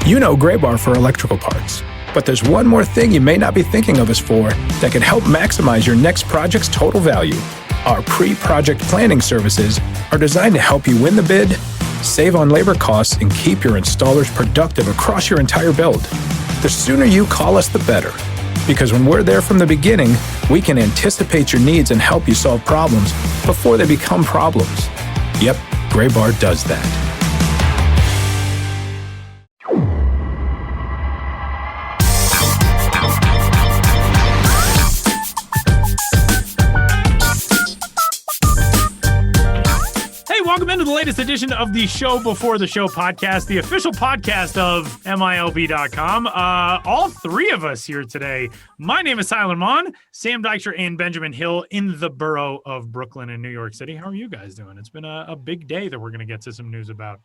You know Gray Bar for electrical parts, but there's one more thing you may not be thinking of us for that can help maximize your next project's total value. Our pre-project planning services are designed to help you win the bid, save on labor costs, and keep your installers productive across your entire build. The sooner you call us, the better. Because when we're there from the beginning, we can anticipate your needs and help you solve problems before they become problems. Yep, Gray Bar does that. Welcome into the latest edition of the Show Before the Show podcast, the official podcast of MiLB.com. All three of us here today. My name is Tyler Mon, Sam Dykstra, and Benjamin Hill in the borough of Brooklyn in New York City. How are you guys doing? It's been a big day that we're going to get to some news about.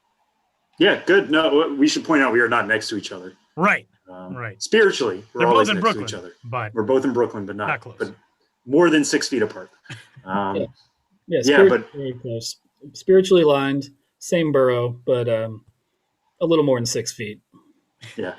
Yeah, good. No, we should point out we are not next to each other. Right. Right. Spiritually, we're always next to each other. But we're both in Brooklyn, but not close. But more than 6 feet apart. But very close. Spiritually aligned, same borough, but a little more than 6 feet. Yeah.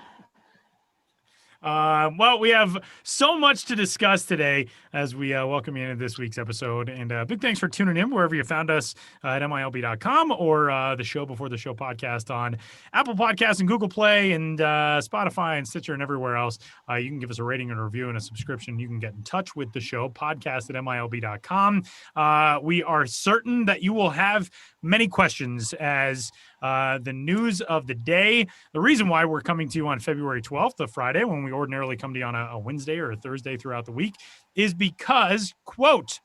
Well, we have so much to discuss today as we welcome you into this week's episode. And big thanks for tuning in wherever you found us at MiLB.com or the Show Before the Show podcast on Apple Podcasts and Google Play and Spotify and Stitcher and everywhere else. You can give us a rating and a review and a subscription. You can get in touch with the show, podcast at MiLB.com. We are certain that you will have many questions as the news of the day. The reason why we're coming to you on February 12th, the Friday, when we ordinarily come to you on a Wednesday or a Thursday throughout the week, is because, quote,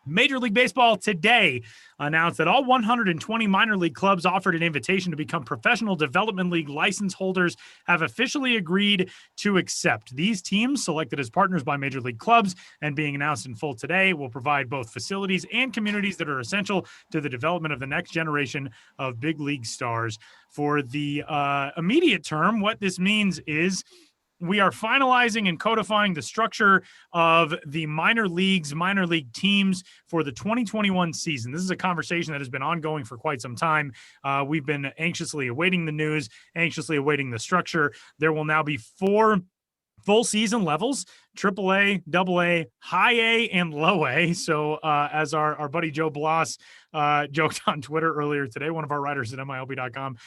Major League Baseball today announced that all 120 minor league clubs offered an invitation to become professional development league license holders have officially agreed to accept. These teams, selected as partners by major league clubs and being announced in full today, will provide both facilities and communities that are essential to the development of the next generation of big league stars. For the immediate term, what this means is we are finalizing and codifying the structure of the minor league teams for the 2021 season. This is a conversation that has been ongoing for quite some time. We've been anxiously awaiting the news, anxiously awaiting the structure. There will now be 4 full season levels: AAA, AA, high A, and low A. So as our buddy Joe Bloss joked on Twitter earlier today, one of our writers at MiLB.com,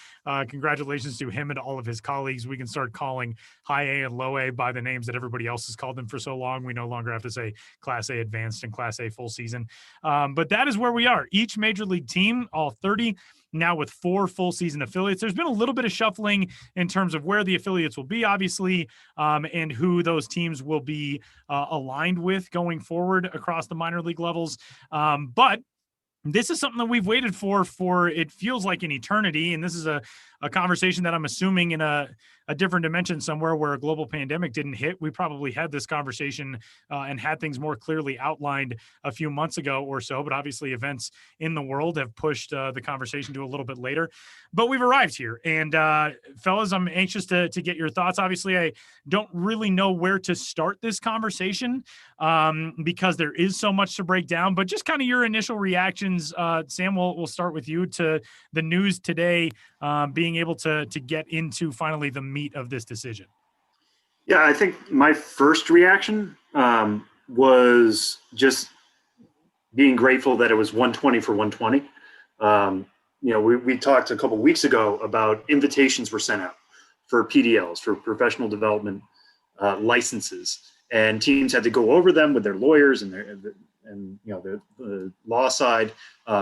congratulations to him and all of his colleagues. We can start calling high A and low A by the names that everybody else has called them for so long. We no longer have to say Class A advanced and Class A full season. But that is where we are. Each major league team, all 30, now with 4 full season affiliates. There's been a little bit of shuffling in terms of where the affiliates will be, obviously, and who those teams will be aligned with going forward across the minor league levels. But this is something that we've waited for it feels like an eternity. And this is a conversation that I'm assuming in a different dimension somewhere where a global pandemic didn't hit. We probably had this conversation and had things more clearly outlined a few months ago or so, but obviously events in the world have pushed the conversation to a little bit later. But we've arrived here. And fellas, I'm anxious to get your thoughts. Obviously, I don't really know where to start this conversation because there is so much to break down, but just kind of your initial reactions. Sam, we'll start with you to the news today, being able to get into finally the meat of this decision. Yeah, I think my first reaction was just being grateful that it was 120 for 120. We talked a couple weeks ago about invitations were sent out for PDLs, for professional development licenses, and teams had to go over them with their lawyers and the law side,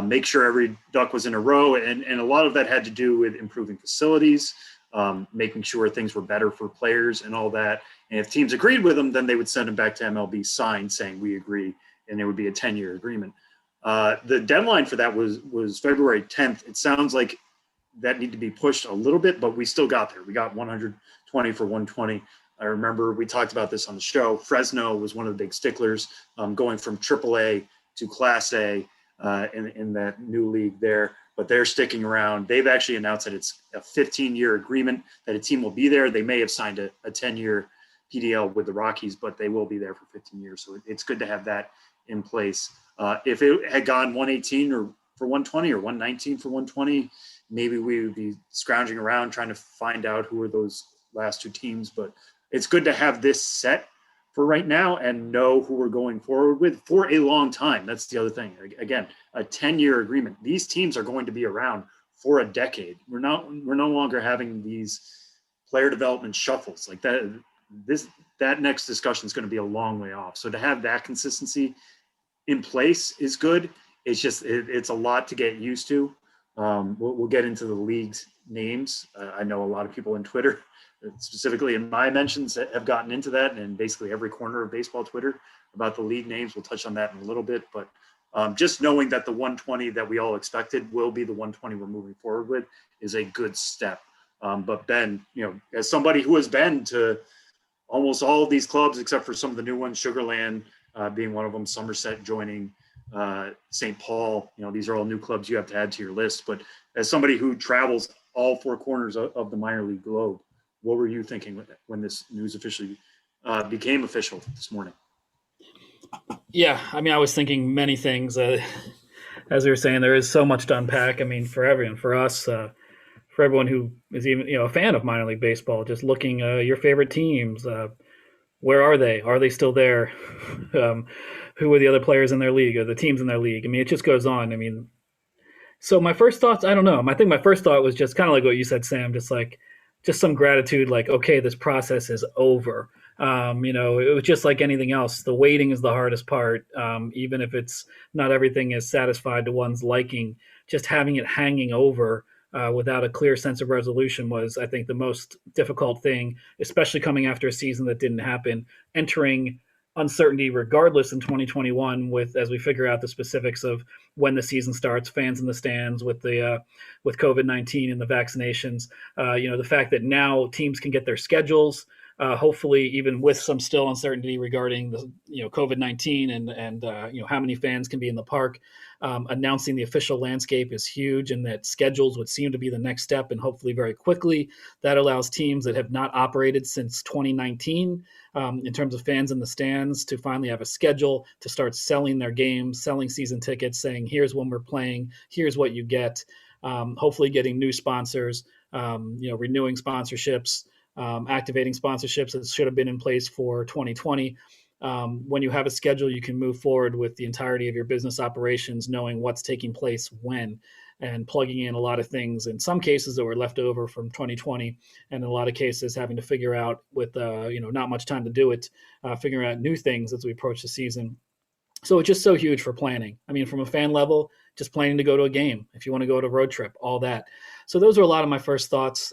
make sure every duck was in a row. And a lot of that had to do with improving facilities, making sure things were better for players and all that. And if teams agreed with them, then they would send them back to MLB signed saying we agree, and it would be a 10-year agreement. The deadline for that was February 10th. It sounds like that needed to be pushed a little bit, but we still got there. We got 120 for 120. I remember we talked about this on the show. Fresno was one of the big sticklers, going from AAA to Class A in that new league there. But they're sticking around. They've actually announced that it's a 15-year agreement, that a team will be there. They may have signed a 10-year PDL with the Rockies, but they will be there for 15 years. So it's good to have that in place. If it had gone 118 or for 120 or 119 for 120, maybe we would be scrounging around trying to find out who are those last two teams. But it's good to have this set for right now and know who we're going forward with for a long time. That's the other thing. Again, a 10-year agreement. These teams are going to be around for a decade. We're no longer having these player development shuffles like that. That next discussion is going to be a long way off. So to have that consistency in place is good. It's just it's a lot to get used to. We'll get into the league's names. I know a lot of people on Twitter, specifically in my mentions, that have gotten into that, and basically every corner of baseball Twitter about the league names. We'll touch on that in a little bit, but just knowing that the 120 that we all expected will be the 120 we're moving forward with is a good step. But Ben, as somebody who has been to almost all of these clubs except for some of the new ones, Sugarland being one of them, Somerset joining, St. Paul, these are all new clubs you have to add to your list. But as somebody who travels all four corners of the minor league globe, what were you thinking when this news officially became official this morning? Yeah, I was thinking many things. As we were saying, there is so much to unpack. For everyone, for us, for everyone who is even a fan of minor league baseball, just looking your favorite teams. Where are they? Are they still there? Who are the other players in their league or the teams in their league? It just goes on. So my first thoughts, I don't know. I think my first thought was just kind of like what you said, Sam, just some gratitude, like, okay, this process is over. It was just like anything else. The waiting is the hardest part. Even if it's not everything is satisfied to one's liking, just having it hanging over without a clear sense of resolution was, I think, the most difficult thing, especially coming after a season that didn't happen, entering uncertainty regardless in 2021 as we figure out the specifics of when the season starts, fans in the stands with COVID-19 and the vaccinations, the fact that now teams can get their schedules, hopefully even with some still uncertainty regarding the COVID-19 and how many fans can be in the park. Announcing the official landscape is huge, and that schedules would seem to be the next step, and hopefully very quickly. That allows teams that have not operated since 2019 in terms of fans in the stands to finally have a schedule to start selling their games, selling season tickets, saying here's when we're playing, here's what you get. Hopefully getting new sponsors, renewing sponsorships, activating sponsorships that should have been in place for 2020. When you have a schedule, you can move forward with the entirety of your business operations, knowing what's taking place when, and plugging in a lot of things, in some cases that were left over from 2020, and in a lot of cases having to figure out with, not much time to do it, figuring out new things as we approach the season. So it's just so huge for planning. From a fan level, just planning to go to a game, if you want to go to a road trip, all that. So those were a lot of my first thoughts.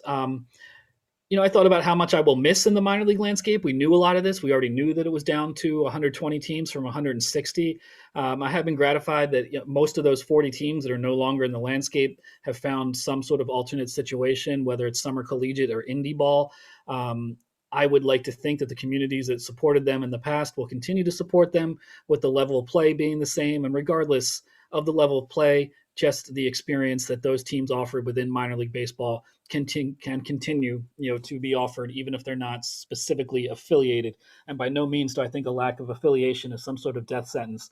I thought about how much I will miss in the minor league landscape. We knew a lot of this. We already knew that it was down to 120 teams from 160. I have been gratified that most of those 40 teams that are no longer in the landscape have found some sort of alternate situation, whether it's summer collegiate or indie ball. I would like to think that the communities that supported them in the past will continue to support them, with the level of play being the same. And regardless of the level of play, just the experience that those teams offered within minor league baseball can continue, to be offered, even if they're not specifically affiliated. And by no means do I think a lack of affiliation is some sort of death sentence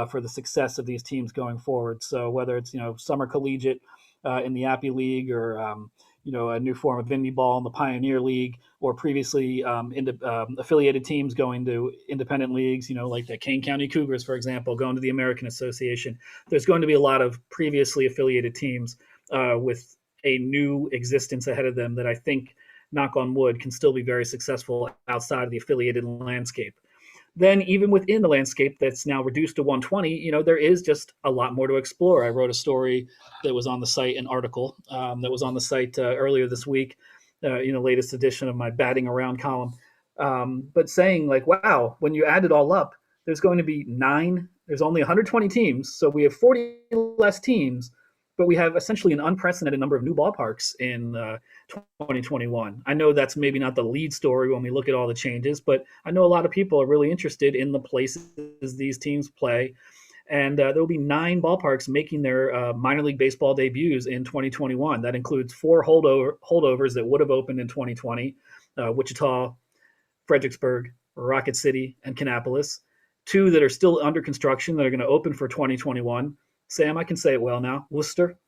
for the success of these teams going forward. So whether it's, summer collegiate in the Appy League, or a new form of indie ball in the Pioneer League, or previously affiliated teams going to independent leagues, like the Kane County Cougars, for example, going to the American Association. There's going to be a lot of previously affiliated teams with a new existence ahead of them that I think, knock on wood, can still be very successful outside of the affiliated landscape. Then even within the landscape that's now reduced to 120, there is just a lot more to explore. I wrote a story that was on the site, an article that was on the site earlier this week, latest edition of my batting around column, but saying like, wow, when you add it all up, there's going to be there's only 120 teams. So we have 40 less teams, but we have essentially an unprecedented number of new ballparks in 2021. I know that's maybe not the lead story when we look at all the changes, but I know a lot of people are really interested in the places these teams play. And there will be 9 ballparks making their minor league baseball debuts in 2021. That includes 4 holdovers that would have opened in 2020, Wichita, Fredericksburg, Rocket City, and Kannapolis. 2 that are still under construction that are going to open for 2021. Sam, I can say it well now, Worcester.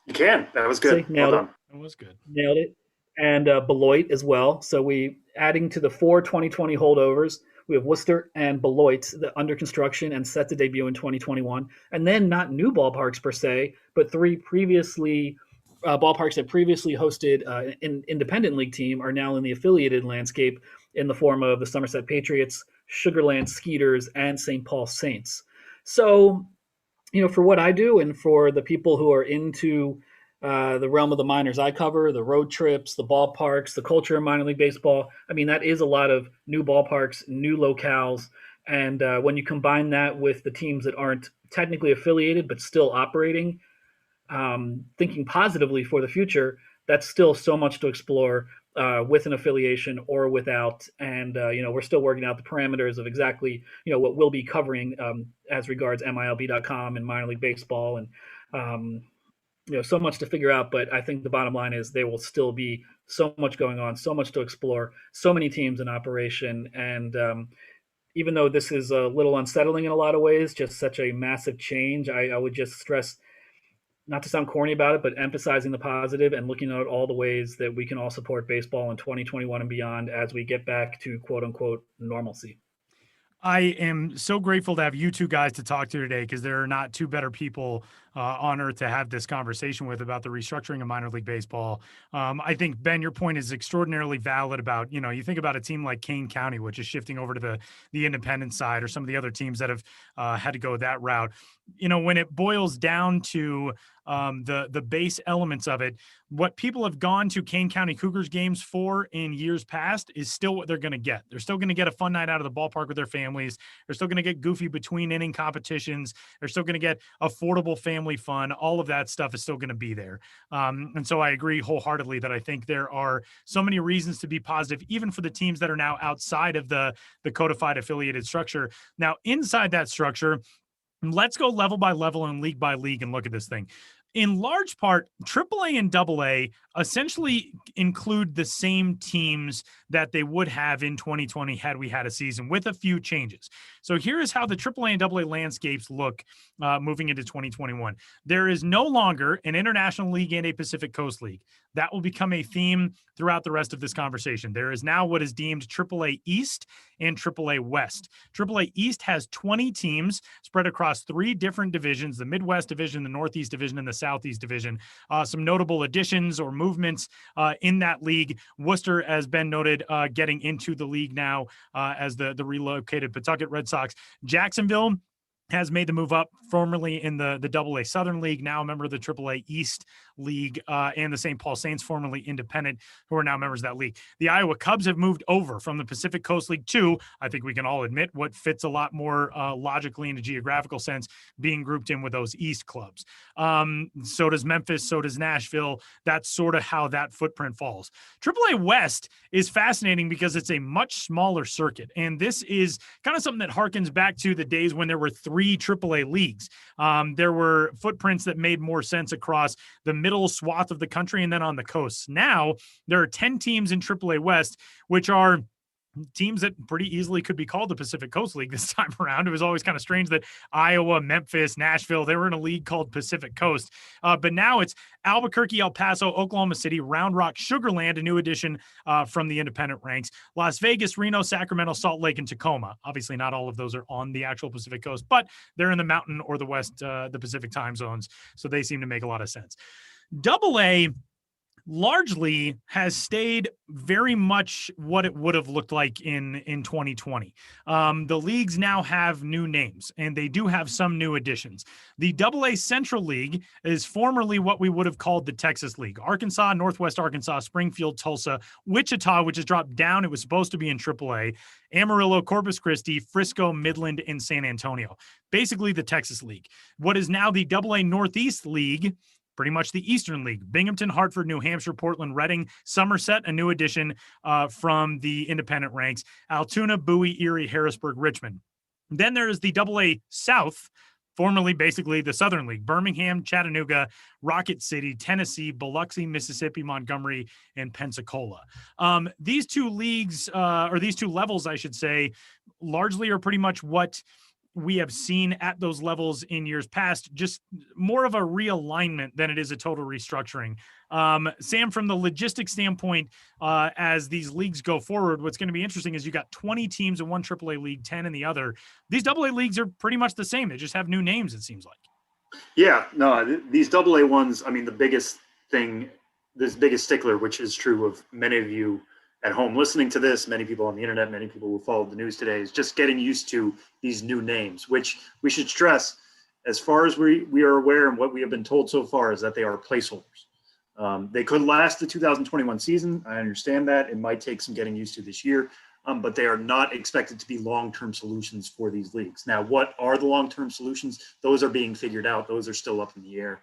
You can. That was good. See, Well nailed it. done. That was good. Nailed it. And Beloit as well. So we adding to the 2020 holdovers. We have Worcester and Beloit under construction and set to debut in 2021. And then not new ballparks per se, but three previously ballparks that previously hosted an independent league team are now in the affiliated landscape in the form of the Somerset Patriots, Sugarland Skeeters, and St. Paul Saints. So, for what I do and for the people who are into the realm of the minors I cover, the road trips, the ballparks, the culture of minor league baseball. I mean, that is a lot of new ballparks, new locales. And when you combine that with the teams that aren't technically affiliated but still operating, thinking positively for the future, that's still so much to explore with an affiliation or without. And, we're still working out the parameters of exactly, what we'll be covering as regards MiLB.com and minor league baseball and, so much to figure out, but I think the bottom line is there will still be so much going on, so much to explore, so many teams in operation. And even though this is a little unsettling in a lot of ways, just such a massive change, I would just stress, not to sound corny about it, but emphasizing the positive and looking at all the ways that we can all support baseball in 2021 and beyond as we get back to quote unquote normalcy. I am so grateful to have you two guys to talk to today, because there are not two better people on earth to have this conversation with about the restructuring of minor league baseball. I think, Ben, your point is extraordinarily valid about, you think about a team like Kane County, which is shifting over to the independent side, or some of the other teams that have had to go that route. When it boils down to the base elements of it, what people have gone to Kane County Cougars games for in years past is still what they're going to get. They're still going to get a fun night out of the ballpark with their families. They're still going to get goofy between inning competitions. They're still going to get affordable family fun. All of that stuff is still going to be there. And so I agree wholeheartedly that I think there are so many reasons to be positive, even for the teams that are now outside of the codified affiliated structure. Now, inside that structure, let's go level by level and league by league and look at this thing. In large part, AAA and AA essentially include the same teams that they would have in 2020 had we had a season, with a few changes. So here is how the AAA and AA landscapes look moving into 2021. There is no longer an International League and a Pacific Coast League. That will become a theme throughout the rest of this conversation. There is now what is deemed AAA East and AAA West. AAA East has 20 teams spread across 3 different divisions: the Midwest Division, the Northeast Division, and the Southeast Division. Some notable additions or movements in that league: Worcester, as Ben noted, getting into the league now as the relocated Pawtucket Red Sox. Jacksonville has made the move up, formerly in the AA Southern League, now a member of the AAA East League, and the St. Paul Saints, formerly independent, who are now members of that league. The Iowa Cubs have moved over from the Pacific Coast League to, I think we can all admit, what fits a lot more logically in a geographical sense, being grouped in with those East clubs. So does Memphis, so does Nashville. That's sort of how that footprint falls. AAA West is fascinating because it's a much smaller circuit, and this is kind of something that harkens back to the days when there were 3 AAA leagues. There were footprints that made more sense across the middle swath of the country and then on the coasts. Now there are 10 teams in AAA West, which are teams that pretty easily could be called the Pacific Coast League this time around. It was always kind of strange that Iowa, Memphis, Nashville, they were in a league called Pacific Coast. But now it's Albuquerque, El Paso, Oklahoma City, Round Rock, Sugar Land, a new addition from the independent ranks, Las Vegas, Reno, Sacramento, Salt Lake, and Tacoma. Obviously, not all of those are on the actual Pacific Coast, but they're in the Mountain or the West, the Pacific time zones. So they seem to make a lot of sense. AA largely has stayed very much what it would have looked like in 2020. The leagues now have new names, and they do have some new additions. The AA Central League is formerly what we would have called the Texas League: Arkansas, Northwest Arkansas, Springfield, Tulsa, Wichita, which has dropped down. It was supposed to be in AAA, Amarillo, Corpus Christi, Frisco, Midland, and San Antonio. Basically the Texas League. What is now the AA Northeast League, pretty much the Eastern League: Binghamton, Hartford, New Hampshire, Portland, Reading, Somerset, a new addition from the independent ranks, Altoona, Bowie, Erie, Harrisburg, Richmond. Then there is the AA South, formerly basically the Southern League: Birmingham, Chattanooga, Rocket City, Tennessee, Biloxi, Mississippi, Montgomery, and Pensacola. These two leagues, or these two levels, I should say, largely are pretty much what we have seen at those levels in years past, just more of a realignment than it is a total restructuring. Sam, from the logistics standpoint, as these leagues go forward, what's going to be interesting is you got 20 teams in one AAA league, 10 in the other. These AA leagues are pretty much the same. They just have new names, it seems like. Yeah, no, these AA ones, I mean, the biggest thing, this biggest stickler, which is true of many of you at home listening to this, many people on the internet, many people who followed the news today, is just getting used to these new names, which we should stress, as far as we are aware and what we have been told so far, is that they are placeholders. They could last the 2021 season. I understand that. It might take some getting used to this year, but they are not expected to be long-term solutions for these leagues. Now, what are the long-term solutions? Those are being figured out. Those are still up in the air.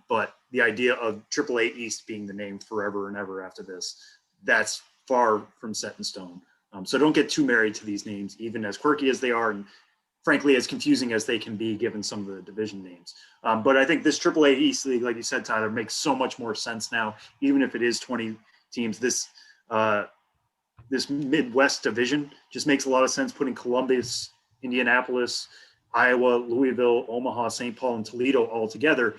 But the idea of AAA East being the name forever and ever after this, that's far from set in stone. So don't get too married to these names, even as quirky as they are, and frankly, as confusing as they can be given some of the division names. But I think this AAA East League, like you said, Tyler, makes so much more sense now, even if it is 20 teams. This Midwest division just makes a lot of sense, putting Columbus, Indianapolis, Iowa, Louisville, Omaha, St. Paul, and Toledo all together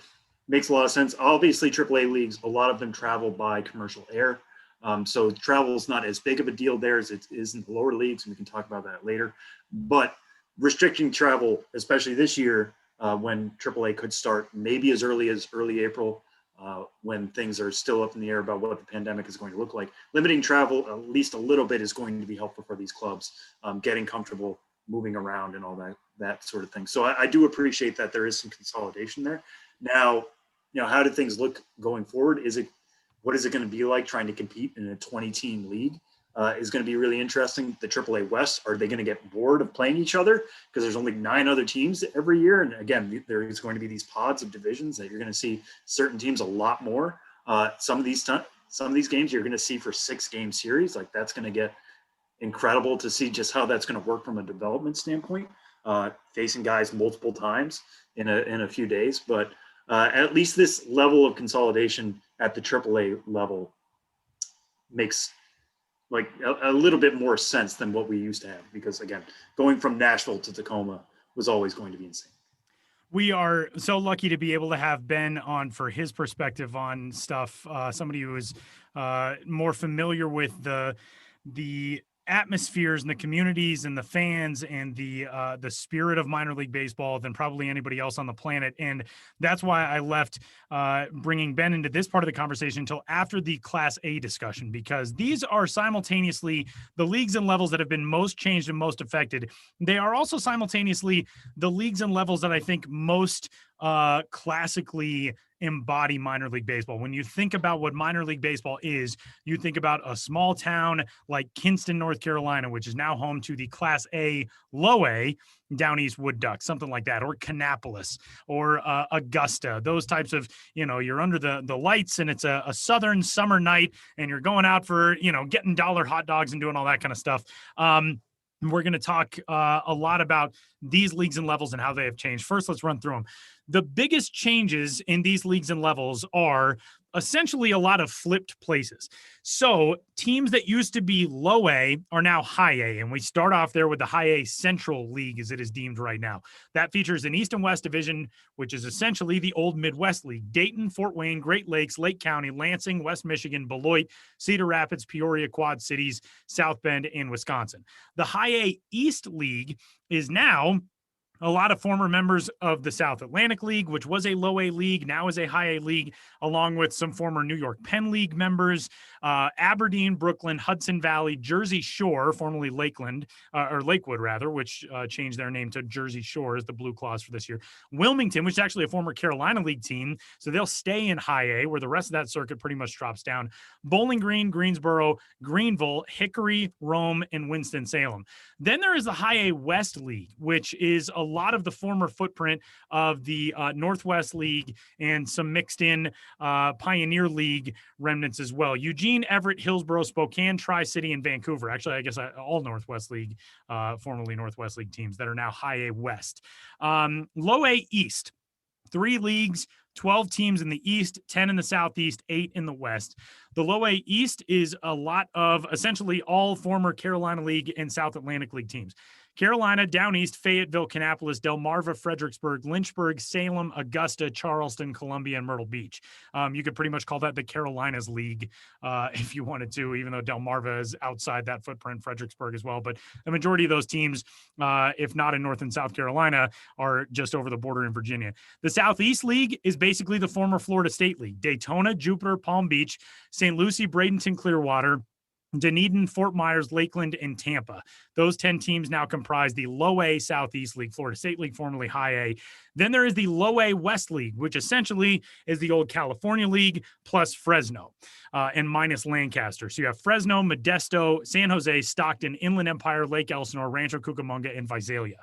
makes a lot of sense. Obviously, AAA leagues, a lot of them travel by commercial air. So travel is not as big of a deal there as it is in the lower leagues, and we can talk about that later. But restricting travel, especially this year, when AAA could start maybe as early April, when things are still up in the air about what the pandemic is going to look like. Limiting travel at least a little bit is going to be helpful for these clubs, getting comfortable, moving around, and all that sort of thing. So I do appreciate that there is some consolidation there. Now, how do things look going forward? What is it going to be like trying to compete in a 20-team league? Is going to be really interesting. The AAA West, are they going to get bored of playing each other because there's only 9 other teams every year? And again, there is going to be these pods of divisions that you're going to see certain teams a lot more. Some of these games you're going to see for 6-game series. Like, that's going to get incredible to see just how that's going to work from a development standpoint, facing guys multiple times in a few days. But at least this level of consolidation at the AAA level makes like a little bit more sense than what we used to have, because again, going from Nashville to Tacoma was always going to be insane. We are so lucky to be able to have Ben on for his perspective on stuff. Somebody who is more familiar with the atmospheres and the communities and the fans and the spirit of minor league baseball than probably anybody else on the planet. And that's why I left bringing Ben into this part of the conversation until after the Class A discussion, because these are simultaneously the leagues and levels that have been most changed and most affected. They are also simultaneously the leagues and levels that I think most classically embody minor league baseball. When you think about what minor league baseball is, you think about a small town like Kinston, North Carolina, which is now home to the Class A, Low A, Down East Wood Ducks, something like that, or Kannapolis, or Augusta, those types of, you're under the lights and it's a southern summer night and you're going out for, getting dollar hot dogs and doing all that kind of stuff. We're going to talk a lot about these leagues and levels and how they have changed. First, let's run through them. The biggest changes in these leagues and levels are essentially a lot of flipped places. So teams that used to be low A are now high A. And we start off there with the high A Central League, as it is deemed right now. That features an East and West division, which is essentially the old Midwest League. Dayton, Fort Wayne, Great Lakes, Lake County, Lansing, West Michigan, Beloit, Cedar Rapids, Peoria, Quad Cities, South Bend, and Wisconsin. The high A East League is now a lot of former members of the South Atlantic League, which was a low A league, now is a high A league, along with some former New York Penn League members, Aberdeen, Brooklyn, Hudson Valley, Jersey Shore, formerly Lakeland, or Lakewood rather, which changed their name to Jersey Shore as the Blue Claws for this year. Wilmington, which is actually a former Carolina League team, so they'll stay in high A, where the rest of that circuit pretty much drops down. Bowling Green, Greensboro, Greenville, Hickory, Rome, and Winston-Salem. Then there is the high A West League, which is a lot of the former footprint of the Northwest League and some mixed in Pioneer League remnants as well. Eugene, Everett, Hillsborough, Spokane, Tri-City, and Vancouver. Actually, I guess all Northwest League, formerly Northwest League teams that are now high A West. Low A East, 3 leagues, 12 teams in the East, 10 in the Southeast, 8 in the West. The Low A East is a lot of essentially all former Carolina League and South Atlantic League teams. Carolina, down east, Fayetteville, Kannapolis, Delmarva, Fredericksburg, Lynchburg, Salem, Augusta, Charleston, Columbia, and Myrtle Beach. You could pretty much call that the Carolinas League if you wanted to, even though Delmarva is outside that footprint, Fredericksburg as well. But the majority of those teams, if not in North and South Carolina, are just over the border in Virginia. The Southeast League is basically the former Florida State League. Daytona, Jupiter, Palm Beach, St. Lucie, Bradenton, Clearwater, Dunedin, Fort Myers, Lakeland, and Tampa. Those 10 teams now comprise the Low A Southeast League, Florida State League, formerly High A. Then there is the Low A West League, which essentially is the old California League plus Fresno and minus Lancaster. So you have Fresno, Modesto, San Jose, Stockton, Inland Empire, Lake Elsinore, Rancho Cucamonga, and Visalia.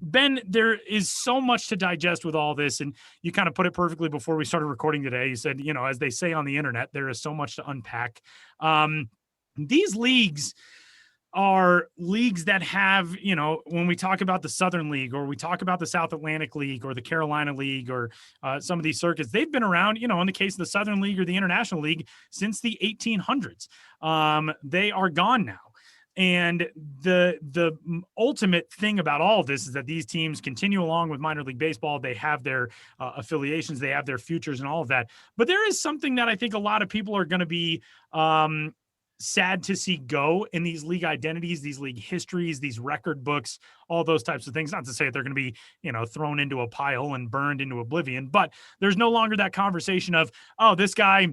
Ben, there is so much to digest with all this, and you kind of put it perfectly before we started recording today. You said, as they say on the internet, there is so much to unpack. These leagues are leagues that have, when we talk about the Southern League or we talk about the South Atlantic League or the Carolina League or some of these circuits, they've been around, in the case of the Southern League or the International League since the 1800s. They are gone now. And the ultimate thing about all of this is that these teams continue along with minor league baseball. They have their affiliations, they have their futures and all of that. But there is something that I think a lot of people are going to be sad to see go in these league identities, these league histories, these record books, all those types of things. Not to say that they're going to be, thrown into a pile and burned into oblivion, but there's no longer that conversation of, oh, this guy,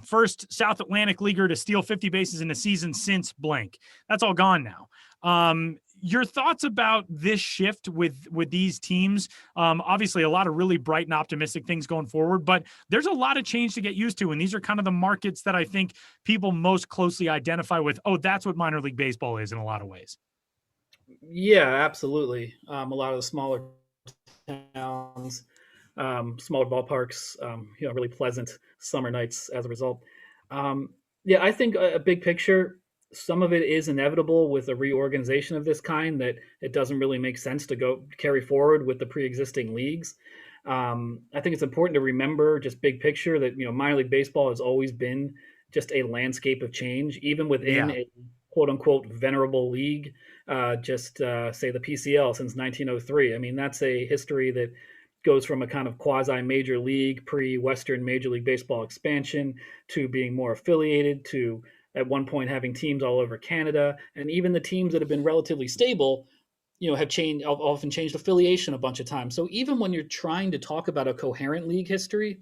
first South Atlantic leaguer to steal 50 bases in a season since blank. That's all gone now. Your thoughts about this shift with these teams? Obviously, a lot of really bright and optimistic things going forward, but there's a lot of change to get used to. And these are kind of the markets that I think people most closely identify with. Oh, that's what minor league baseball is in a lot of ways. Yeah, absolutely. A lot of the smaller towns, smaller ballparks, really pleasant summer nights as a result. I think a big picture, some of it is inevitable with a reorganization of this kind, that it doesn't really make sense to go carry forward with the pre-existing leagues. I think it's important to remember, just big picture, that minor league baseball has always been just a landscape of change, even within a quote unquote venerable league. Say the PCL since 1903. I mean, that's a history that goes from a kind of quasi major league, pre-Western Major League Baseball expansion, to being more affiliated, to at one point having teams all over Canada. And even the teams that have been relatively stable, have often changed affiliation a bunch of times. So even when you're trying to talk about a coherent league history,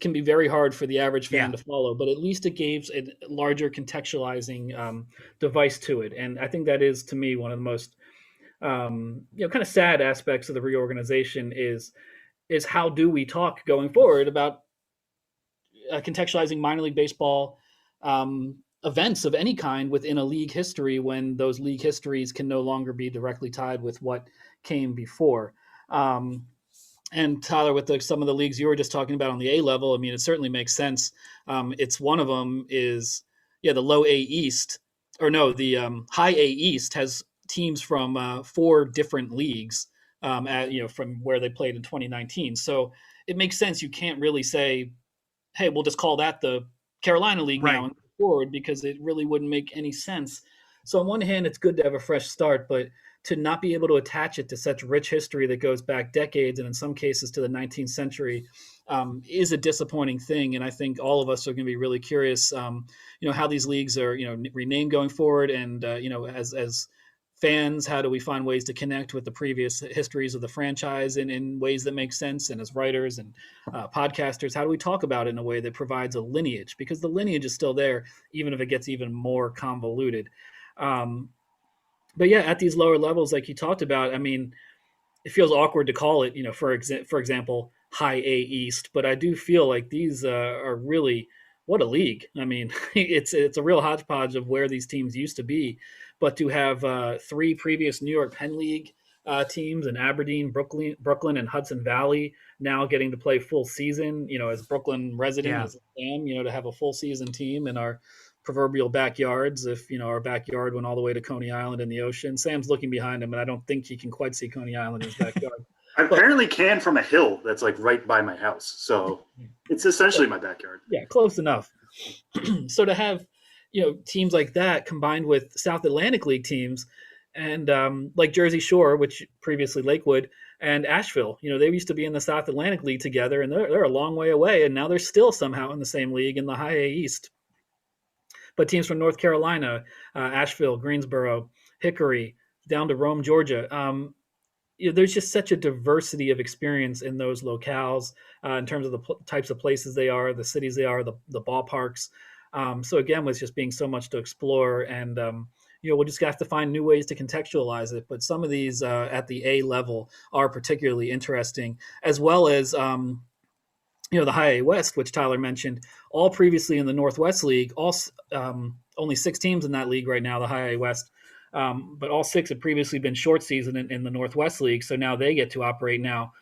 can be very hard for the average fan to follow, but at least it gives a larger contextualizing device to it. And I think that is, to me, one of the most kind of sad aspects of the reorganization is how do we talk going forward about contextualizing minor league baseball events of any kind within a league history, when those league histories can no longer be directly tied with what came before. And Tyler, with some of the leagues you were just talking about on the A level, I mean, it certainly makes sense. It's one of them is the Low A East, the High A East has teams from 4 different leagues, from where they played in 2019. So it makes sense. You can't really say, hey, we'll just call that the Carolina League now and go forward, because it really wouldn't make any sense. So on one hand, it's good to have a fresh start, but to not be able to attach it to such rich history that goes back decades, and in some cases to the 19th century, is a disappointing thing. And I think all of us are going to be really curious, how these leagues are, renamed going forward. And, as fans, how do we find ways to connect with the previous histories of the franchise in ways that make sense? And as writers and podcasters, how do we talk about it in a way that provides a lineage? Because the lineage is still there, even if it gets even more convoluted. But at these lower levels, like you talked about, I mean, it feels awkward to call it, for example, High A East. But I do feel like these are really, what a league. I mean, it's a real hodgepodge of where these teams used to be. But to have 3 previous New York Penn League teams in Aberdeen, Brooklyn, and Hudson Valley now getting to play full season, as Brooklyn resident, as Sam, to have a full season team in our proverbial backyards. If our backyard went all the way to Coney Island in the ocean. Sam's looking behind him, and I don't think he can quite see Coney Island in his backyard. I apparently can from a hill that's like right by my house. So it's essentially my backyard. Yeah, close enough. So to have, teams like that combined with South Atlantic League teams and like Jersey Shore, which previously Lakewood, and Asheville, they used to be in the South Atlantic League together, and they're a long way away, and now they're still somehow in the same league in the High A East. But teams from North Carolina, Asheville, Greensboro, Hickory, down to Rome, Georgia, there's just such a diversity of experience in those locales in terms of the types of places they are, the cities they are, the ballparks. So again, with just being so much to explore, and we'll just have to find new ways to contextualize it. But some of these at the A level are particularly interesting, as well as the High A West, which Tyler mentioned, all previously in the Northwest League, all only 6 teams in that league right now, the High A West. But all 6 had previously been short season in the Northwest League, so now they get to operate now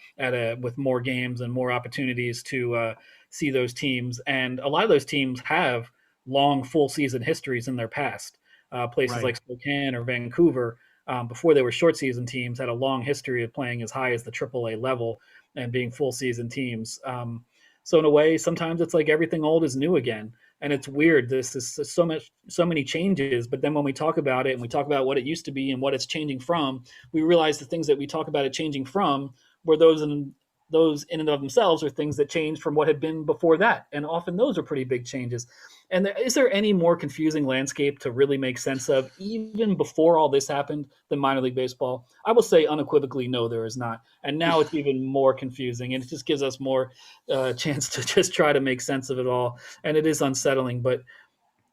with more games and more opportunities to see those teams. And a lot of those teams have long full season histories in their past. Places like Spokane or Vancouver, before they were short season teams, had a long history of playing as high as the AAA level and being full season teams. So in a way, sometimes it's like everything old is new again. And it's weird. This is so many changes. But then when we talk about it and we talk about what it used to be and what it's changing from, we realize the things that we talk about it changing from were those in and of themselves are things that changed from what had been before that. And often those are pretty big changes. And is there any more confusing landscape to really make sense of, even before all this happened, than minor league baseball? I will say unequivocally, no, there is not. And now it's even more confusing, and it just gives us more chance to just try to make sense of it all. And it is unsettling,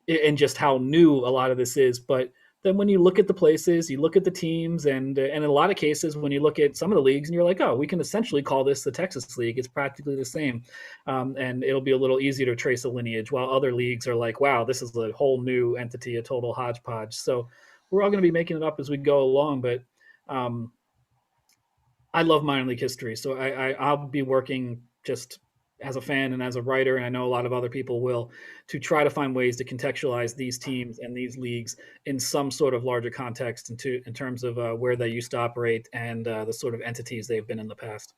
and just how new a lot of this is. But then when you look at the places, you look at the teams, and in a lot of cases, when you look at some of the leagues, and you're like, oh, we can essentially call this the Texas League. It's practically the same. And it'll be a little easier to trace a lineage, while other leagues are like, wow, this is a whole new entity, a total hodgepodge. So we're all going to be making it up as we go along. But I love minor league history. So I'll be working just as a fan and as a writer, and I know a lot of other people will, to try to find ways to contextualize these teams and these leagues in some sort of larger context in terms of where they used to operate and the sort of entities they've been in the past.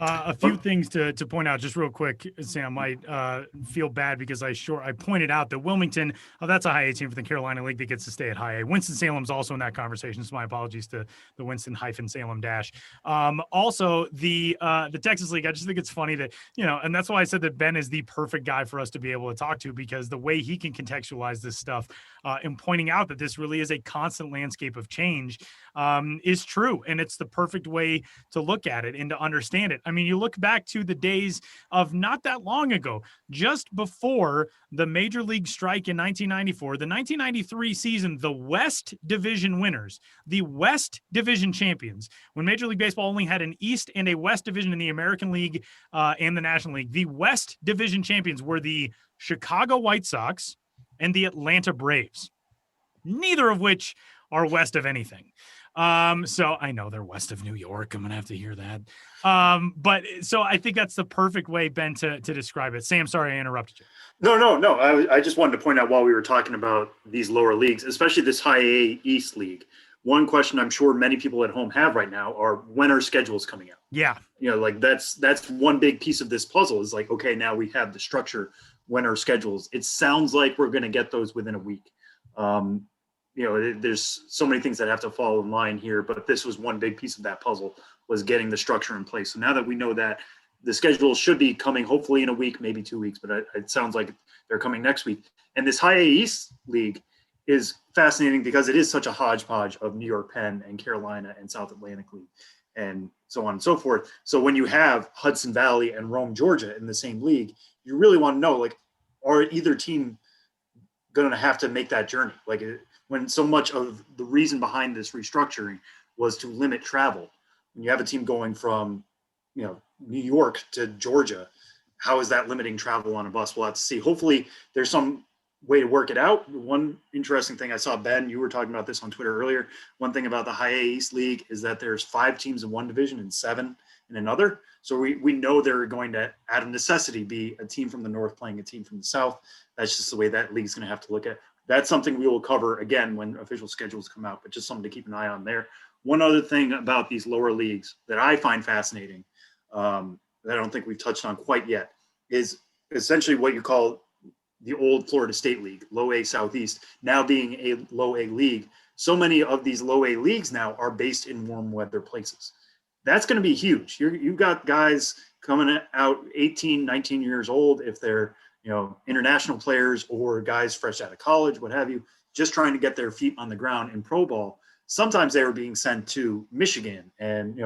A few things to point out just real quick. Sam might feel bad because I pointed out that Wilmington, that's a high A team for the Carolina League that gets to stay at high A. Winston-Salem's also in that conversation, so my apologies to the Winston-Salem dash. Also, the Texas League, I just think it's funny that, and that's why I said that Ben is the perfect guy for us to be able to talk to, because the way he can contextualize this stuff and pointing out that this really is a constant landscape of change is true. And it's the perfect way to look at it and to understand it. I mean, you look back to the days of not that long ago, just before the major league strike in 1994, the 1993 season, the West Division winners, the West Division champions, when Major League Baseball only had an East and a West Division in the American League and the National League, the West Division champions were the Chicago White Sox and the Atlanta Braves, neither of which are west of anything. So I know they're west of New York. I'm going to have to hear that. But so I think that's the perfect way, Ben, to describe it. Sam, sorry, I interrupted you. No. I just wanted to point out while we were talking about these lower leagues, especially this High A East League, one question I'm sure many people at home have right now are, when are schedules coming out? Yeah. Like that's one big piece of this puzzle is like, okay, now we have the structure. When are schedules? It sounds like we're going to get those within a week. There's so many things that have to fall in line here, but this was one big piece of that puzzle, was getting the structure in place. So now that we know that, the schedule should be coming hopefully in a week, maybe 2 weeks, but it sounds like they're coming next week. And this High A East League is fascinating because it is such a hodgepodge of New York Penn and Carolina and South Atlantic League and so on and so forth. So when you have Hudson Valley and Rome, Georgia in the same league, you really want to know, like, are either team going to have to make that journey? Like, when so much of the reason behind this restructuring was to limit travel. When you have a team going from, New York to Georgia, how is that limiting travel on a bus? We'll have to see. Hopefully there's some way to work it out. One interesting thing I saw, Ben, you were talking about this on Twitter earlier. One thing about the High A East League is that there's 5 teams in one division and 7 in another. So we know they're going to, out of necessity, be a team from the north playing a team from the south. That's just the way that league's going to have to look at. That's something we will cover again when official schedules come out, but just something to keep an eye on there. one other thing about these lower leagues that I find fascinating, that I don't think we've touched on quite yet, is essentially what you call the old Florida State League, low A Southeast, now being a low A league. So many of these low A leagues now are based in warm weather places. That's going to be huge. You've got guys coming out 18, 19 years old, if they're, international players or guys fresh out of college, what have you, just trying to get their feet on the ground in pro ball. Sometimes they were being sent to Michigan and,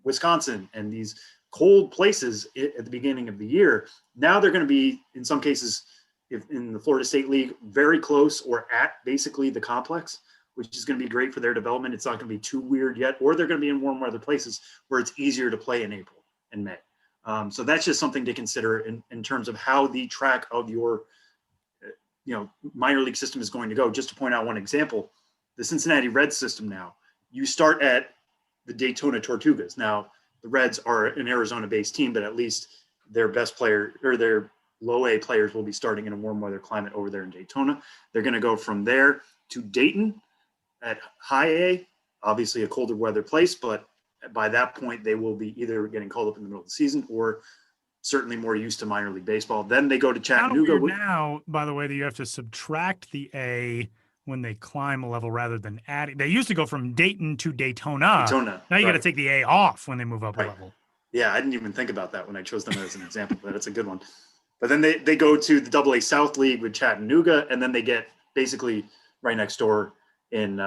Wisconsin and these cold places at the beginning of the year. Now they're going to be, in some cases, if in the Florida State League, very close or at basically the complex, which is going to be great for their development. It's not going to be too weird yet, or they're going to be in warm weather places where it's easier to play in April and May. So that's just something to consider in terms of how the track of your, minor league system is going to go. Just to point out one example, the Cincinnati Reds system now, you start at the Daytona Tortugas. Now, the Reds are an Arizona-based team, but at least their best player or their low A players will be starting in a warm weather climate over there in Daytona. They're going to go from there to Dayton at high A, obviously a colder weather place, but by that point, they will be either getting called up in the middle of the season or certainly more used to minor league baseball. Then they go to Chattanooga. Kind of weird now, by the way, that you have to subtract the A when they climb a level rather than adding. They used to go from Dayton to Daytona. Now you got to take the A off when they move up a level. Yeah, I didn't even think about that when I chose them as an example, but that's a good one. But then they go to the AA South League with Chattanooga, and then they get basically right next door in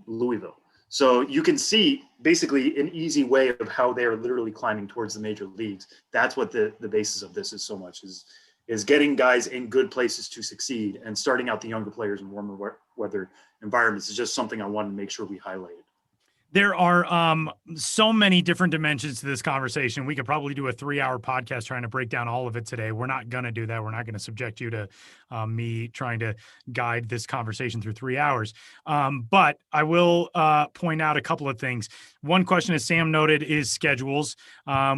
Louisville. So you can see basically an easy way of how they're literally climbing towards the major leagues. That's what the basis of this is so much, is getting guys in good places to succeed, and starting out the younger players in warmer weather environments is just something I wanted to make sure we highlighted. There are so many different dimensions to this conversation. We could probably do a 3-hour podcast trying to break down all of it today. We're not going to do that. We're not going to subject you to me trying to guide this conversation through 3 hours. But I will point out a couple of things. One question, as Sam noted, is schedules,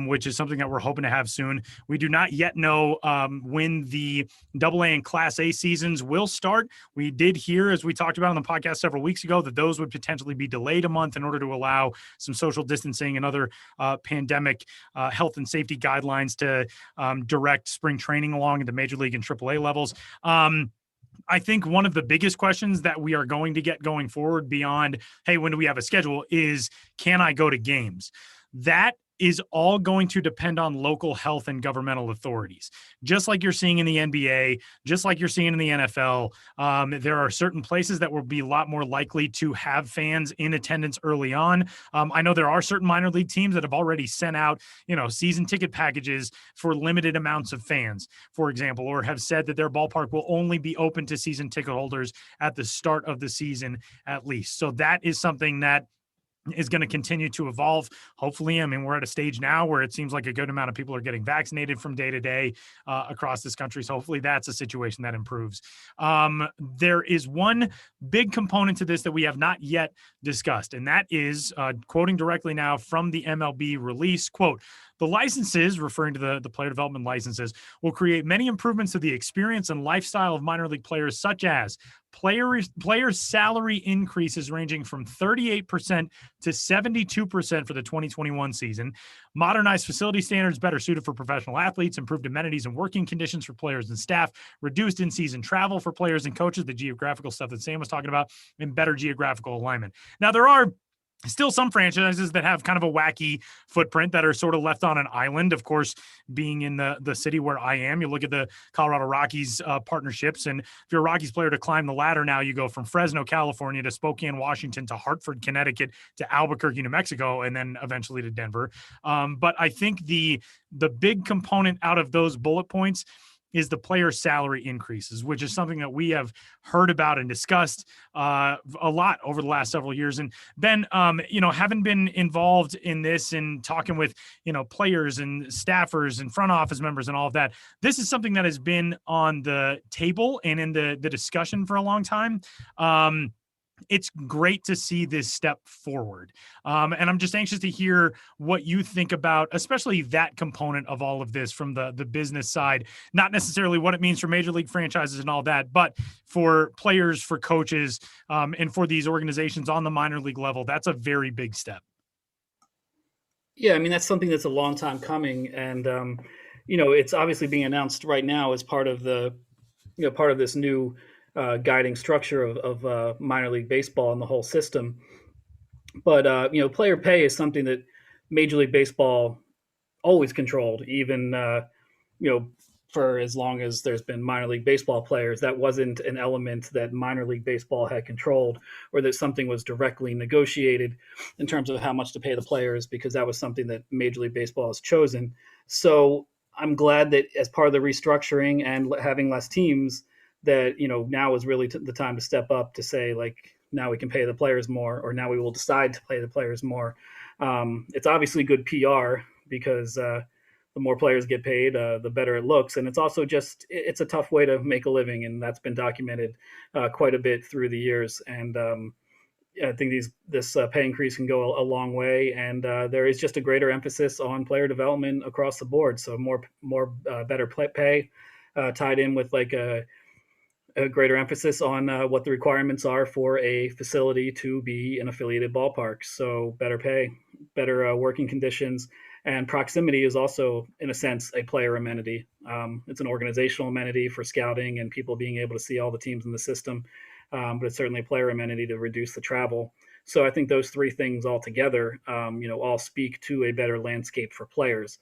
which is something that we're hoping to have soon. We do not yet know when the AA and Class A seasons will start. We did hear, as we talked about on the podcast several weeks ago, that those would potentially be delayed a month in order to allow some social distancing and other pandemic health and safety guidelines to direct spring training along into Major League and AAA levels. I think one of the biggest questions that we are going to get going forward beyond, hey, when do we have a schedule, is can I go to games? That is all going to depend on local health and governmental authorities. Just like you're seeing in the NBA, just like you're seeing in the NFL, there are certain places that will be a lot more likely to have fans in attendance early on. I know there are certain minor league teams that have already sent out, season ticket packages for limited amounts of fans, for example, or have said that their ballpark will only be open to season ticket holders at the start of the season at least. So that is something that is going to continue to evolve. Hopefully, we're at a stage now where it seems like a good amount of people are getting vaccinated from day to day across this country. So hopefully that's a situation that improves. There is one big component to this that we have not yet discussed, and that is quoting directly now from the MLB release, quote, "The licenses," referring to the player development licenses, "will create many improvements to the experience and lifestyle of minor league players, such as players' salary increases ranging from 38% to 72% for the 2021 season, modernized facility standards better suited for professional athletes, improved amenities and working conditions for players and staff, reduced in-season travel for players and coaches," the geographical stuff that Sam was talking about, "and better geographical alignment." Now, there are still some franchises that have kind of a wacky footprint that are sort of left on an island. Of course, being in the city where I am, you look at the Colorado Rockies partnerships, and if you're a Rockies player to climb the ladder now, you go from Fresno, California to Spokane, Washington to Hartford, Connecticut to Albuquerque, New Mexico, and then eventually to Denver. But I think the big component out of those bullet points is the player salary increases, which is something that we have heard about and discussed a lot over the last several years. And Ben, having been involved in this and talking with, players and staffers and front office members and all of that, this is something that has been on the table and in the discussion for a long time. It's great to see this step forward. And I'm just anxious to hear what you think about, especially that component of all of this from the business side, not necessarily what it means for major league franchises and all that, but for players, for coaches, and for these organizations on the minor league level, that's a very big step. Yeah, I mean, that's something that's a long time coming. And, it's obviously being announced right now as part of part of this new guiding structure of minor league baseball and the whole system. But, player pay is something that Major League Baseball always controlled, even, for as long as there's been minor league baseball players. That wasn't an element that minor league baseball had controlled, or that something was directly negotiated in terms of how much to pay the players, because that was something that Major League Baseball has chosen. So I'm glad that as part of the restructuring and having less teams, that, now is really the time to step up to say, like, now we can pay the players more, or now we will decide to pay the players more. It's obviously good PR, because the more players get paid, the better it looks. And it's also it's a tough way to make a living. And that's been documented quite a bit through the years. And I think this pay increase can go a long way. And there is just a greater emphasis on player development across the board. So more better pay tied in with like a greater emphasis on what the requirements are for a facility to be an affiliated ballpark. So better pay, better working conditions, and proximity is also, in a sense, a player amenity. It's an organizational amenity for scouting and people being able to see all the teams in the system, but it's certainly a player amenity to reduce the travel. So I think those three things all together, all speak to a better landscape for players,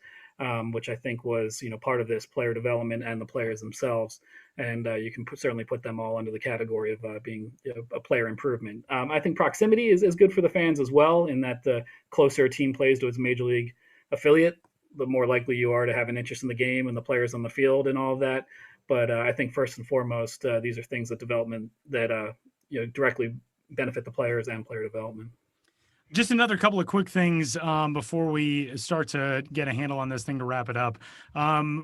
which I think was, part of this player development and the players themselves. And you can certainly put them all under the category of being a player improvement. I think proximity is good for the fans as well, in that the closer a team plays to its major league affiliate, the more likely you are to have an interest in the game and the players on the field and all of that. But I think first and foremost, these are things that directly benefit the players and player development. Just another couple of quick things before we start to get a handle on this thing to wrap it up.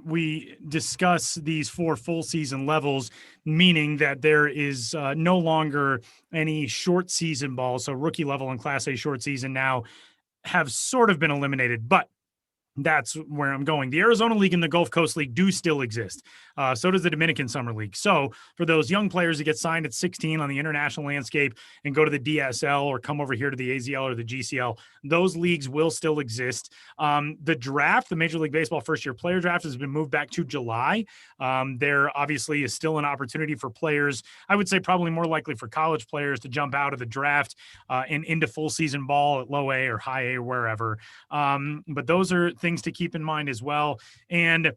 We discuss these 4 full season levels, meaning that there is no longer any short season ball. So rookie level and Class A short season now have sort of been eliminated, but that's where I'm going. The Arizona League and the Gulf Coast League do still exist. So does the Dominican Summer League. So for those young players that get signed at 16 on the international landscape and go to the DSL or come over here to the AZL or the GCL, those leagues will still exist. The draft, the Major League Baseball first-year player draft, has been moved back to July. There obviously is still an opportunity for players, I would say probably more likely for college players, to jump out of the draft and into full season ball at low A or high A or wherever. But those are things to keep in mind as well. And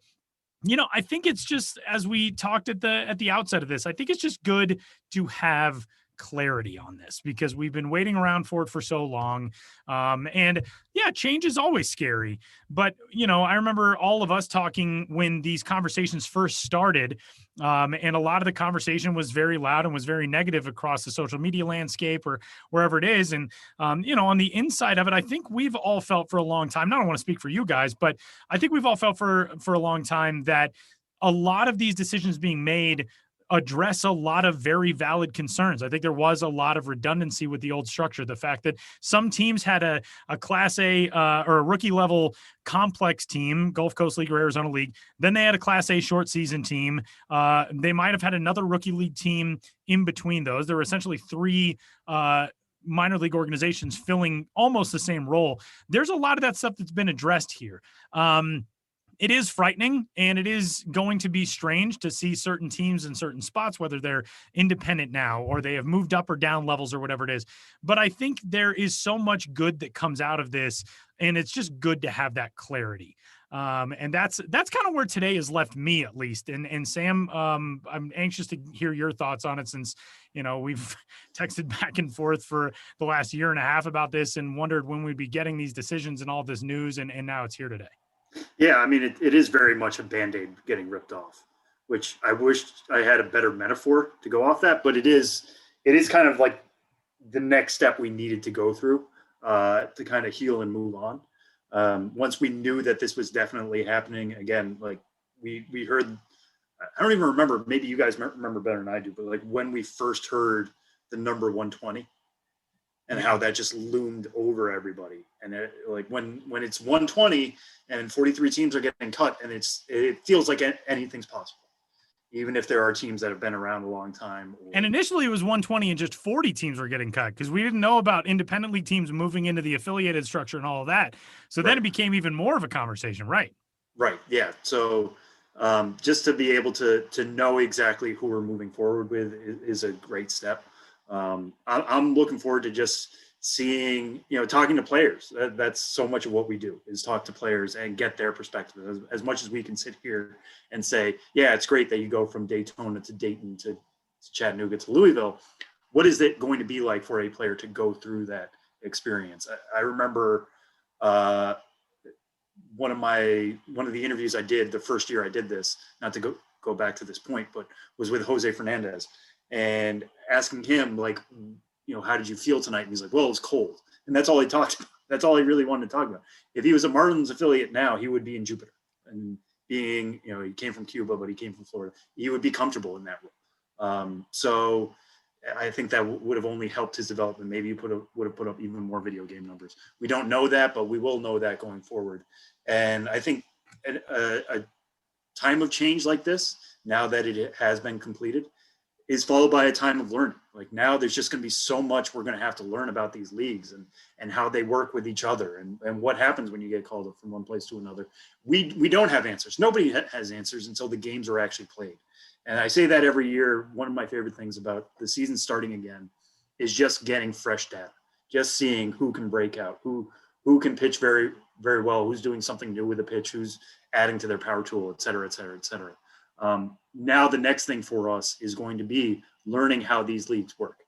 I think it's just, as we talked at the outset of this, I think it's just good to have clarity on this, because we've been waiting around for it for so long. And yeah, change is always scary. But, I remember all of us talking when these conversations first started, and a lot of the conversation was very loud and was very negative across the social media landscape or wherever it is. And, on the inside of it, I think we've all felt for a long time, I don't want to speak for you guys, but I think we've all felt for a long time that a lot of these decisions being made address a lot of very valid concerns. I think there was a lot of redundancy with the old structure. The fact that some teams had a Class A or a rookie level complex team, Gulf Coast League or Arizona League. Then they had a Class A short season team. They might have had another rookie league team in between those. There were essentially 3 minor league organizations filling almost the same role. There's a lot of that stuff that's been addressed here. It is frightening, and it is going to be strange to see certain teams in certain spots, whether they're independent now or they have moved up or down levels or whatever it is. But I think there is so much good that comes out of this, and it's just good to have that clarity. And that's kind of where today has left me, at least. And Sam, I'm anxious to hear your thoughts on it, since, we've texted back and forth for the last year and a half about this and wondered when we'd be getting these decisions and all this news. And now it's here today. Yeah, I mean, it is very much a Band-Aid getting ripped off, which I wish I had a better metaphor to go off that, but it is kind of like the next step we needed to go through to kind of heal and move on. Once we knew that this was definitely happening, again, like we heard, I don't even remember, maybe you guys remember better than I do, but like when we first heard the number 120 and how that just loomed over everybody. And like when it's 120 and 43 teams are getting cut, and it feels like anything's possible. even if there are teams that have been around a long time. And initially it was 120 and just 40 teams were getting cut because we didn't know about independent league teams moving into the affiliated structure and all of that. So then it became even more of a conversation, right? Right. Yeah. So just to be able to know exactly who we're moving forward with is a great step. I'm looking forward to just seeing, talking to players. That's so much of what we do, is talk to players and get their perspective. As much as we can sit here and say, yeah, it's great that you go from Daytona to Dayton to Chattanooga to Louisville. What is it going to be like for a player to go through that experience? I remember one of the interviews I did the first year I did this, not to go back to this point, but was with Jose Fernandez, and asking him, like, how did you feel tonight? And he's like, well, it was cold. And that's all he talked about. That's all he really wanted to talk about. If he was a Marlins affiliate now, he would be in Jupiter. And being, he came from Cuba, but he came from Florida. He would be comfortable in that role. So I think that would have only helped his development. Maybe he would have put up even more video game numbers. We don't know that, but we will know that going forward. And I think a time of change like this, now that it has been completed, is followed by a time of learning. Like, now there's just going to be so much we're going to have to learn about these leagues and how they work with each other and what happens when you get called up from one place to another. We don't have answers. Nobody has answers until the games are actually played. And I say that every year. One of my favorite things about the season starting again is just getting fresh data, just seeing who can break out, who can pitch very, very well, who's doing something new with the pitch, who's adding to their power tool, et cetera, et cetera, et cetera. Now the next thing for us is going to be learning how these leagues work,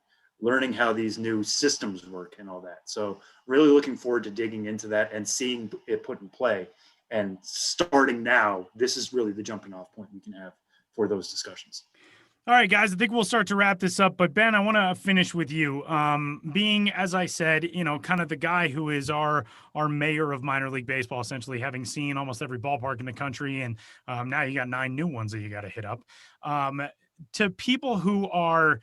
learning how these new systems work and all that. So really looking forward to digging into that and seeing it put in play. And starting now, this is really the jumping off point we can have for those discussions. All right, guys, I think we'll start to wrap this up. But Ben, I want to finish with you. Being, as I said, kind of the guy who is our mayor of minor league baseball, essentially, having seen almost every ballpark in the country, and now you got 9 new ones that you got to hit up. To people who are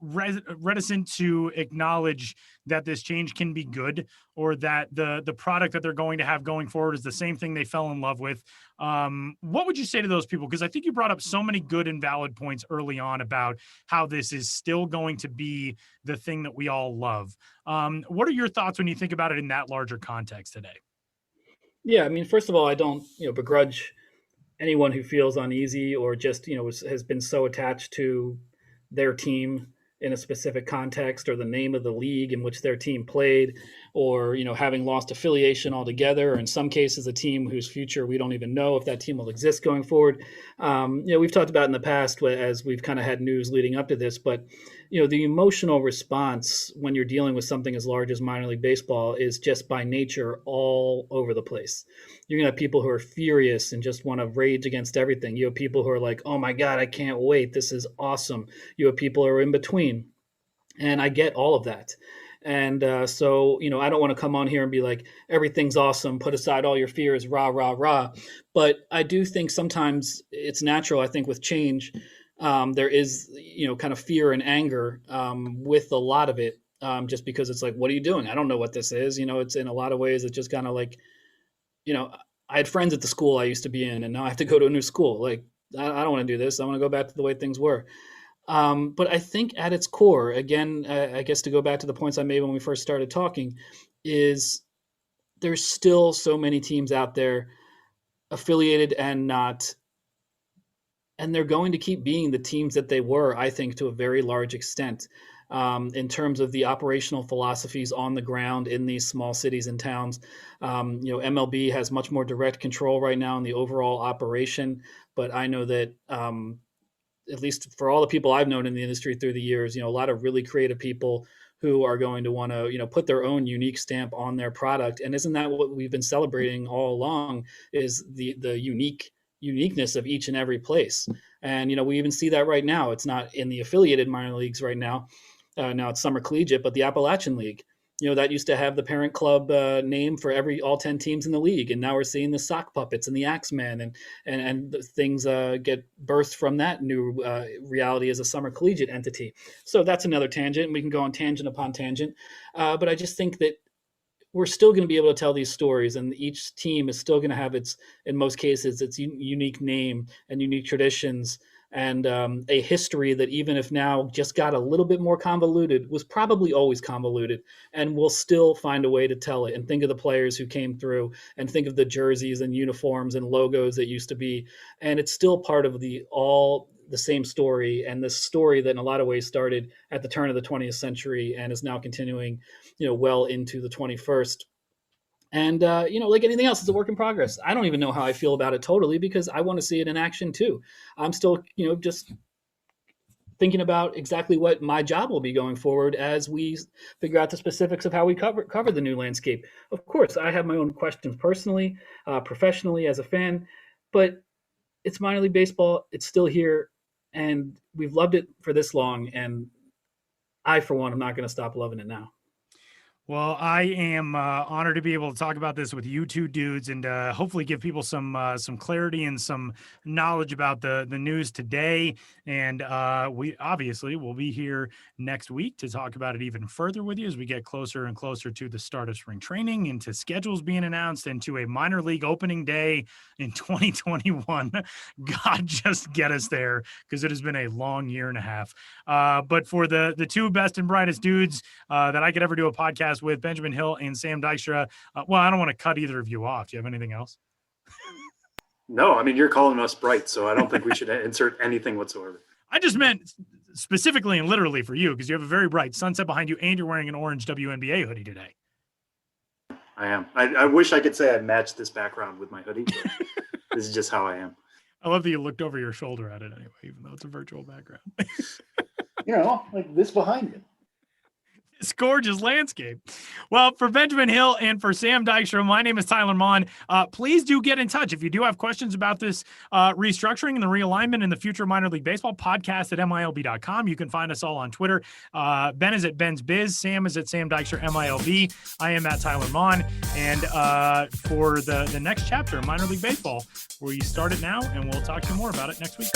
reticent to acknowledge that this change can be good, or that the product that they're going to have going forward is the same thing they fell in love with, what would you say to those people? Because I think you brought up so many good and valid points early on about how this is still going to be the thing that we all love. What are your thoughts when you think about it in that larger context today? Yeah, I mean, first of all, I don't begrudge anyone who feels uneasy or just has been so attached to their team in a specific context, or the name of the league in which their team played, or having lost affiliation altogether, or in some cases a team whose future we don't even know if that team will exist going forward. We've talked about in the past, as we've kind of had news leading up to this, but the emotional response when you're dealing with something as large as minor league baseball is just by nature all over the place. You're going to have people who are furious and just want to rage against everything. You have people who are like, oh my God, I can't wait. This is awesome. You have people who are in between. And I get all of that. And so, I don't want to come on here and be like, everything's awesome, put aside all your fears, rah, rah, rah. But I do think sometimes it's natural. I think with change, there is, kind of fear and anger with a lot of it, just because it's like, what are you doing? I don't know what this is. It's in a lot of ways, it's just kind of like, I had friends at the school I used to be in, and now I have to go to a new school. Like, I don't want to do this. I want to go back to the way things were. But I think at its core, again, I guess to go back to the points I made when we first started talking, is there's still so many teams out there, affiliated and not, and they're going to keep being the teams that they were, I think, to a very large extent, in terms of the operational philosophies on the ground in these small cities and towns. MLB has much more direct control right now in the overall operation, but I know that at least for all the people I've known in the industry through the years, a lot of really creative people who are going to want to, put their own unique stamp on their product. And isn't that what we've been celebrating all along, is the uniqueness of each and every place? And, we even see that right now. It's not in the affiliated minor leagues right now. Now it's Summer Collegiate, but the Appalachian League, that used to have the parent club name for all 10 teams in the league. And now we're seeing the sock puppets and the Axeman and things get birthed from that new reality as a Summer Collegiate entity. So that's another tangent. We can go on tangent upon tangent. But I just think that we're still going to be able to tell these stories, and each team is still going to have its, in most cases, its unique name and unique traditions, and a history that, even if now just got a little bit more convoluted, was probably always convoluted, and we'll still find a way to tell it. And think of the players who came through, and think of the jerseys and uniforms and logos that used to be, and it's still part of the same story, and this story that in a lot of ways started at the turn of the 20th century and is now continuing, well into the 21st. And, like anything else, it's a work in progress. I don't even know how I feel about it totally, because I want to see it in action too. I'm still, just thinking about exactly what my job will be going forward as we figure out the specifics of how we cover the new landscape. Of course, I have my own questions personally, professionally as a fan, but it's minor league baseball. It's still here, and we've loved it for this long. And I, for one, am not going to stop loving it now. Well, I am honored to be able to talk about this with you two dudes, and hopefully give people some clarity and some knowledge about the news today. And we obviously will be here next week to talk about it even further with you as we get closer and closer to the start of spring training, and to schedules being announced, and to a minor league opening day in 2021. God, just get us there, because it has been a long year and a half. But for the two best and brightest dudes that I could ever do a podcast with, Benjamin Hill and Sam Dykstra. Well, I don't want to cut either of you off. Do you have anything else? No, I mean, you're calling us bright, so I don't think we should insert anything whatsoever. I just meant specifically and literally for you, because you have a very bright sunset behind you, and you're wearing an orange WNBA hoodie today. I am. I wish I could say I matched this background with my hoodie, but this is just how I am. I love that you looked over your shoulder at it anyway, even though it's a virtual background. Like this behind me. It's gorgeous landscape. Well, for Benjamin Hill and for Sam Dykstra, my name is Tyler Mon. Please do get in touch if you do have questions about this restructuring and the realignment in the future of minor league baseball. Podcast at MiLB.com. You can find us all on Twitter. Ben is at Ben's Biz. Sam is at Sam Dykstra MiLB. I am at Tyler Mon. And for the next chapter of minor league baseball, we start it now, and we'll talk to you more about it next week.